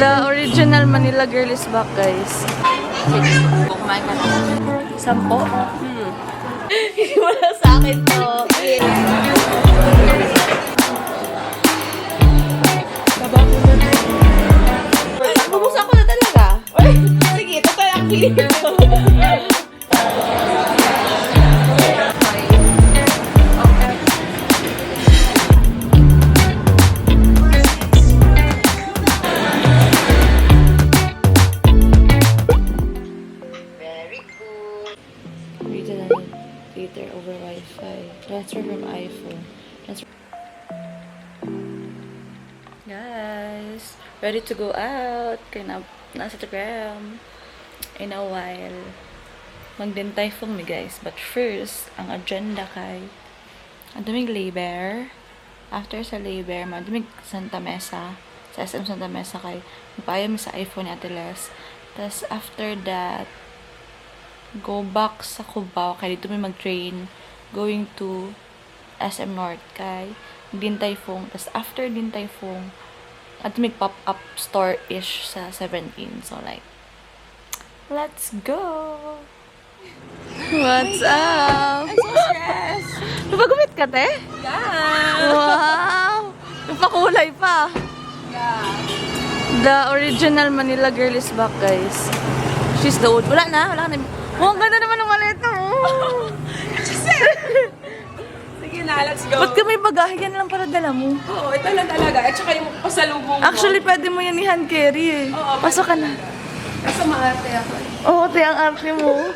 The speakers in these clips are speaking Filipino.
The original Manila girl is back, guys. Kumain ka na. 10? Hindi mo na sa akin to. Bubuksan ko na talaga. Sige, ito tayo ang clean. Later over Wi-Fi. Transfer from iPhone. Guys, ready to go out. Kaya nasa Instagram in a while. Magdintay fung mi guys. But first, ang agenda kay ang daming labor. After sa labor, madaming Santa Mesa. Sa SM Santa Mesa kay magpaayaw mi sa iPhone ni Ate Les. Tapos after that, go back sa Cubao kaya dito may mag-train going to SM North kay Din Tai Fung. Tapos after Din Tai Fung at may pop-up store-ish sa 17. So like, let's go! What's up? I'm so stressed. Napagumit ka, te? Yeah. Wow! Napakulay pa. Yeah. The original Manila girl is back, guys. She's the old. Wala na. Oh, ang ganda naman ng maleta mo. Sige na, let's go. Ba't ka may bagahe? Yan lang para dala mo. Oo, ito lang talaga. At saka yung pasalubong mo. Actually, pwede mo yan i-hand carry eh. Oo, pasok ka na. Kasi maarte ako eh. Oo, te, ang arte mo.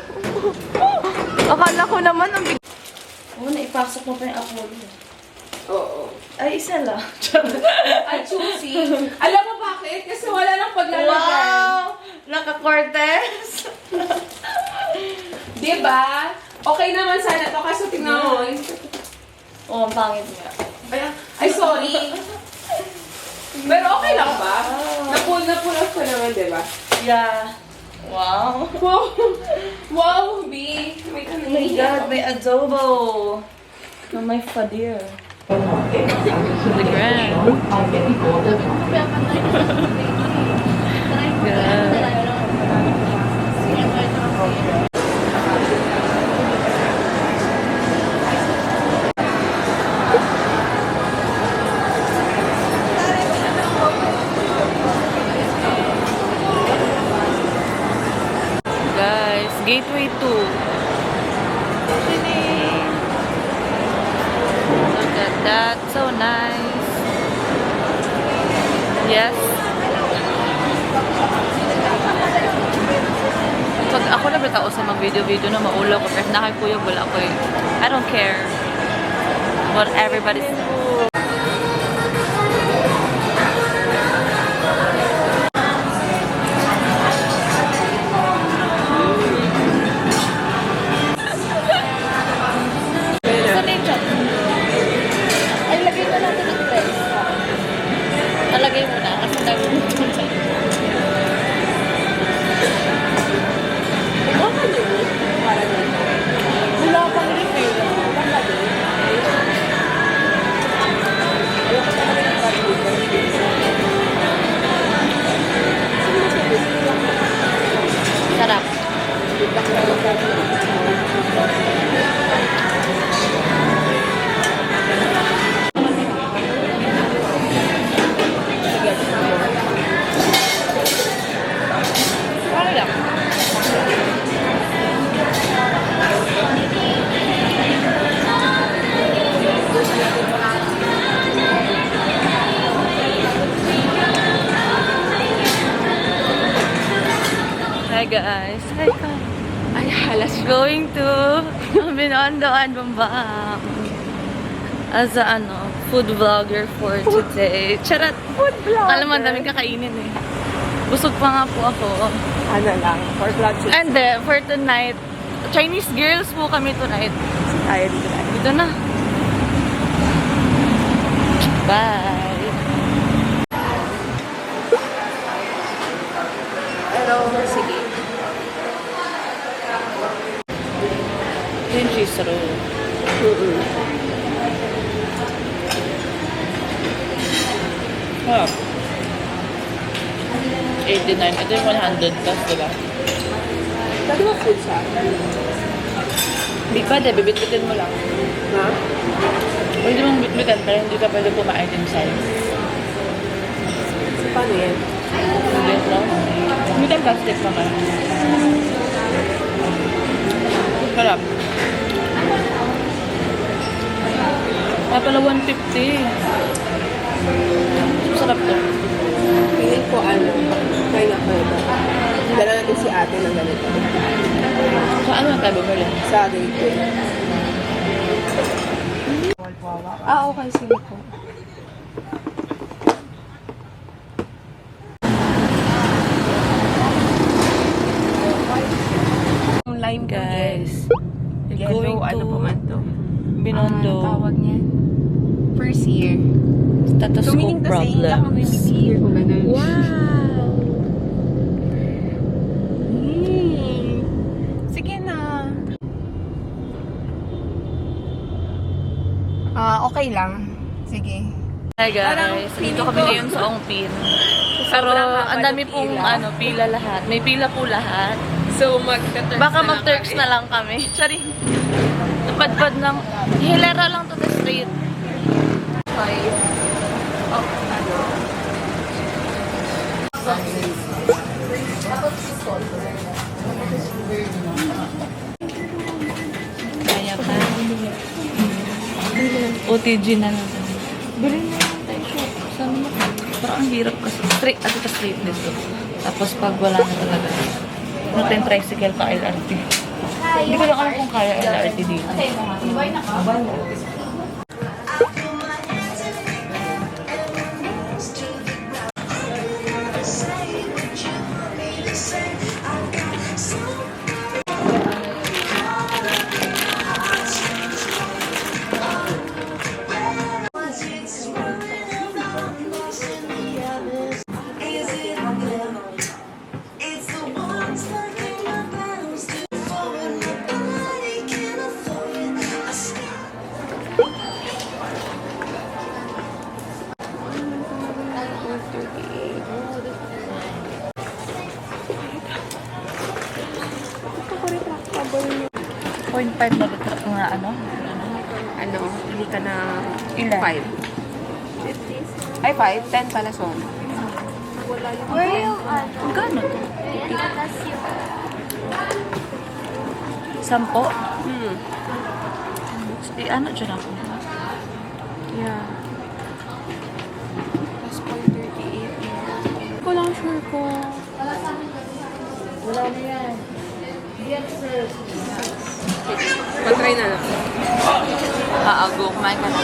Akala ko naman ang big... Oo, naipasok mo pa yung Apollo. Oo. Ay, isa lang. Ay, choosy. Alam mo bakit? Kasi wala nang paglalagyan. Wow! Naka-Cortez! Diba? Okay naman sana to kasi tingnan mo. Oo, ang pangit niya. Ay, sorry. Pero okay lang ba? Napull off ko naman, diba? Yeah. Wow. Wow! Wow, B! May Oh my God, may adobo. Na may fadir. The grand. Guys, Gateway 2. Look at that, so nice. Yes. Pag ako na tao sa mga video na maulaw ko, pero nakakuyog wala ko eh. I don't care what everybody says. Talagay mo na kasi nagumutin siya. Wala pang refill. Sarap. Hi guys. Hi ka. Ay, halas. Going to Binondo and Bambang as a food vlogger for today. Charat! Food vlogger? Alam mo, ang daming kakainin eh. Busog pa nga po ako. Ano lang, for vlog shoot. And for tonight, Chinese girls po kami tonight. Tayo dito na. Dito na. Bye! Pero, sige. Yung cheese roll. Wow. 89. Ito yung 100 plus, diba? Pwede ba food siya? Hindi pwede, bibit-bitin mo lang. Ha? Pwede mong bitbitan, pero hindi ka pwede kumain inside. So, paano yan? Hindi, no? Hindi tayo plastic naman. Sarap. Kaya pala 150. Sarap to. Piling ko kaya na pwede. Dala natin si ate ng ganito. Saan lang tayo bumili? Sa gateway. Okay. Sige po. Lime Guys, Yellow, going ano to po man to? Binondo. Tawag niya. First year. Status quo problems. year ko ganun. Wow! Sige na. Okay lang. Sige. Hi Parang guys, feeling dito kami ko- ngayon sa Ongpin. Pero Sobrang haba ang dami ng pong pila. pila lahat. May pila po lahat. So, mag-Turks Baka mag-Turks na lang kami. Sorry. Padpad ng hilera lang to the street. Kaya pa. OTG na lang. Bili na lang tayo. Saan mo? Parang ang hirap kasi. Straight, at ito straight dito. Tapos pag wala na talaga. Ano tayong tricycle pa LRT. Hindi ko lang alam kung kaya LRT dito. .5 na litre nga ano? Hindi ka na Ilan? 5. Ay, 5? 10 pala, sorry. Where yung ano? Gano to? Tapos yung 10? Hmm. Ano dyan ako? Yeah. Plus 0.38. Ko lang sure ko. Wala mo yan. Patry na lang. Aago, kumain ka na.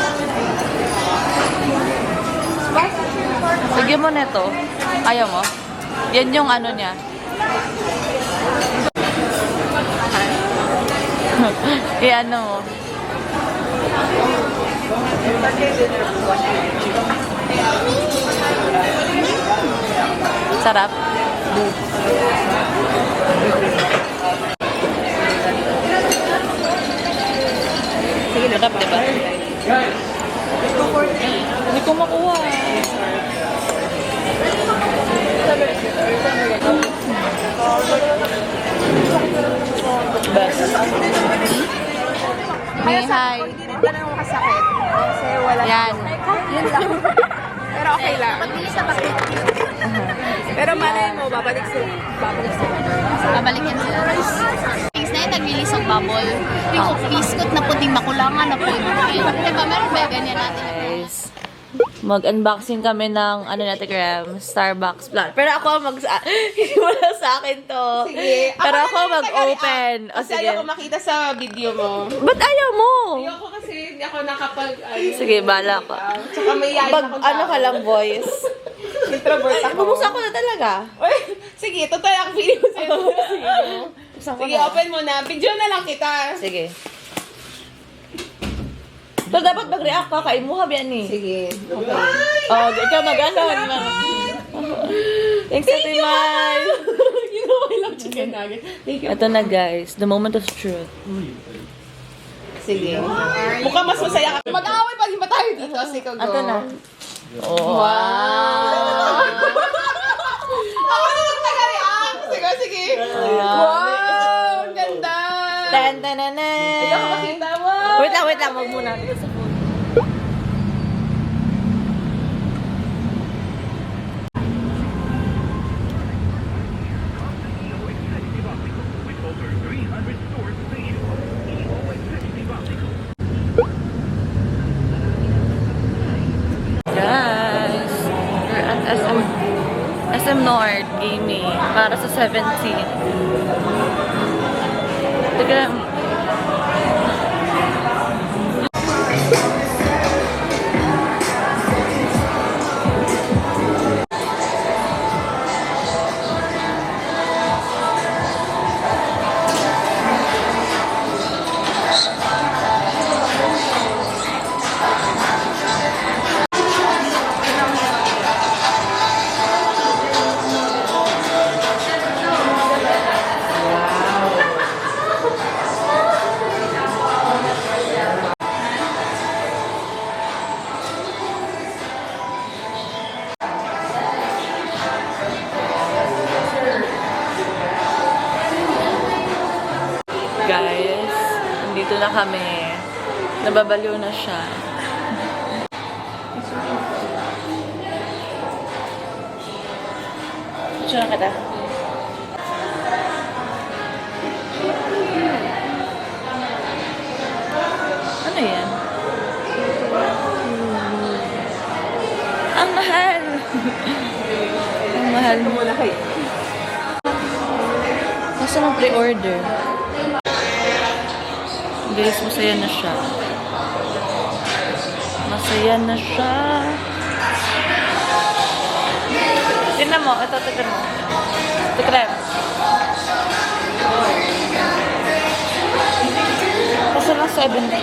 Sige mo neto. Ayaw mo? Yan yung ano niya. I-ano mo. Sarap. Sige, sarap, diba? Hindi ko makuha. Best. May hi. Hindi rin ka nang makasakit. Kasi wala. Yan. Yun lang. Pero okay lang. pagbilis na bakit. Pero malay mo, babalik sila. Babalikin sila. Things na yung nag-release ng bubble. Yung biskot na puting makulangan na po. Diba, meron ba ganyan natin? Guys, mag-unboxing kami ng ano natin, Graham, Starbucks plan. Pero ako ang hindi mo na sa akin to. Sige. Pero na ako lang yung mag-open. taga-react. O Kasi sige. ayoko makita sa video mo. Ba't ayaw mo? Ayoko kasi hindi ako nakapag... Sige, bala ko. Tsaka may yayin Pag akong ano ka lang, boys. Introvert Ay, ako. bubuksan ko na talaga. Uy, sige, totoo ang feeling ko sa'yo. Bubuksan ko Sige, na. open mo na. Video na lang kita. Sige. So, dapat mag-react ka. Kain mo habi yan eh. Sige. Okay. Oh, ikaw mag-ano. Thanks, Ate Mai. You know I love chicken nugget. Thank you. Ito na, guys. The moment of truth. Sige. Mukhang mas masaya ka. Mag-aaway pa din ba tayo dito? Sige, go. Ito na. Oh, wow. Ako na na, wag muna dito sa food. Guys, we're at SM North Gaming para sa 17. Tignan. Guys, nandito na kami. Nababaliw na siya. Siya na kita. Ano yan? Ang mahal! Ang mahal mo. Mula kayo. Basta mag-pre-order. Guys, masaya na siya. Masaya na siya. Tignan mo. Ito, tignan mo. Tignan. Kasi lang 7K.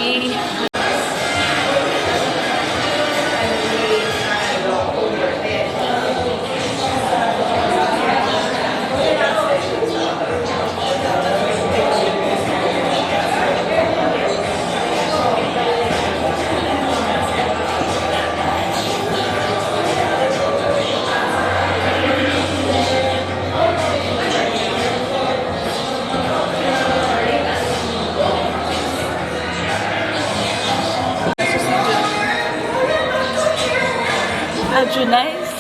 Adjo, nice.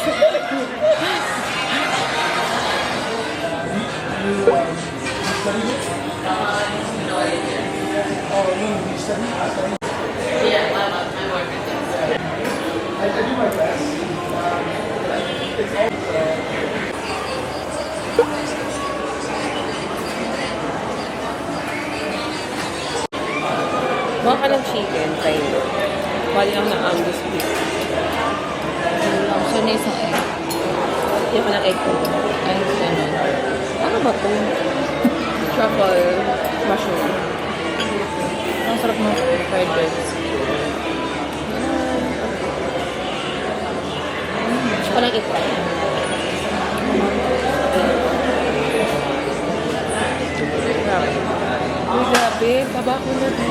Baka ka ng chicken kayo. Wali lang ng Angus beef. So, na isang egg. Yung ka ng egg ko. Ay, ganun. Ano ba ito? Truffle mushroom. Ang sarap ng fried rice. Gusto ko lang i-try. Grabe. Uy, grabe. Baba ko na.